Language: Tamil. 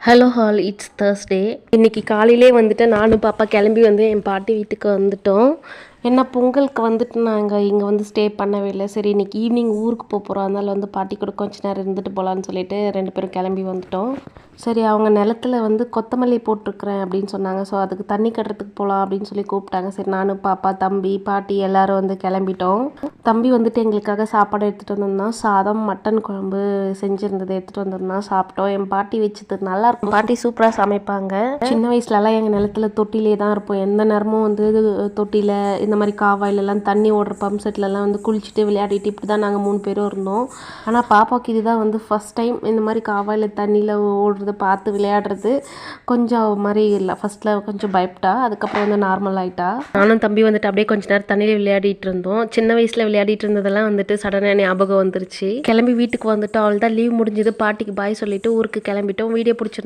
Hello hall, it's Thursday. இன்னைக்கு காலையிலே வந்துட்டு நானும் பாப்பா கிளம்பி வந்து என் பாட்டி வீட்டுக்கு வந்துட்டோம். ஏன்னா பொங்கலுக்கு வந்துட்டு நாங்கள் இங்கே வந்து ஸ்டே பண்ணவே இல்லை. சரி இன்னைக்கு ஈவினிங் ஊருக்கு போகிறோம், அதனால் வந்து பாட்டி கூட கொஞ்ச நேரம் இருந்துட்டு போகலான்னு சொல்லிட்டு 2 பேரும் கிளம்பி வந்துட்டோம். சரி அவங்க நிலத்துல வந்து கொத்தமல்லி போட்டிருக்கிறேன் அப்படின்னு சொன்னாங்க. ஸோ அதுக்கு தண்ணி கட்டுறதுக்கு போகலாம் அப்படின்னு சொல்லி கூப்பிட்டாங்க. சரி நானும் பாப்பா தம்பி பாட்டி எல்லோரும் வந்து கிளம்பிட்டோம். தம்பி வந்துட்டு எங்களுக்காக சாப்பாடு எடுத்துகிட்டு வந்திருந்தான். சாதம் மட்டன் குழம்பு செஞ்சுருந்தது எடுத்துகிட்டு வந்திருந்தான். சாப்பிட்டோம். என் பாட்டி வச்சது நல்லா இருக்கும். பாட்டி சூப்பராக சமைப்பாங்க. சின்ன வயசுலலாம் எங்கள் நிலத்துல தொட்டிலே தான் இருப்போம். எந்த நேரமும் வந்து தொட்டியில் இந்த மாதிரி காவாயிலெல்லாம் தண்ணி ஓடுற பம்ப் செட்லலாம் வந்து குளிச்சுட்டு விளையாடிட்டு இப்படி தான் நாங்கள் 3 பேரும் இருந்தோம். ஆனால் பாப்பாவுக்கு இதுதான் வந்து ஃபஸ்ட் டைம் இந்த மாதிரி காவாயில் தண்ணியில் ஓடுறத பார்த்து விளையாடுறது. கொஞ்சம் மாதிரி இல்லை, ஃபஸ்ட்டில் கொஞ்சம் பயப்பட்டா, அதுக்கப்புறம் வந்து நார்மல் ஆகிட்டா. நானும் தம்பி வந்துட்டு அப்படியே கொஞ்ச நேரம் தண்ணியில் விளையாடிட்டு இருந்தோம். சின்ன வயசில் விளையாடிட்டு இருந்ததெல்லாம் வந்துட்டு சடனாக ஞாபகம் வந்துருச்சு. கிளம்பி வீட்டுக்கு வந்துட்டு அவள் தான் லீவ் முடிஞ்சது, பாட்டிக்கு பாய் சொல்லிட்டு ஊருக்கு கிளம்பிட்டோம். வீடியோ பிடிச்சி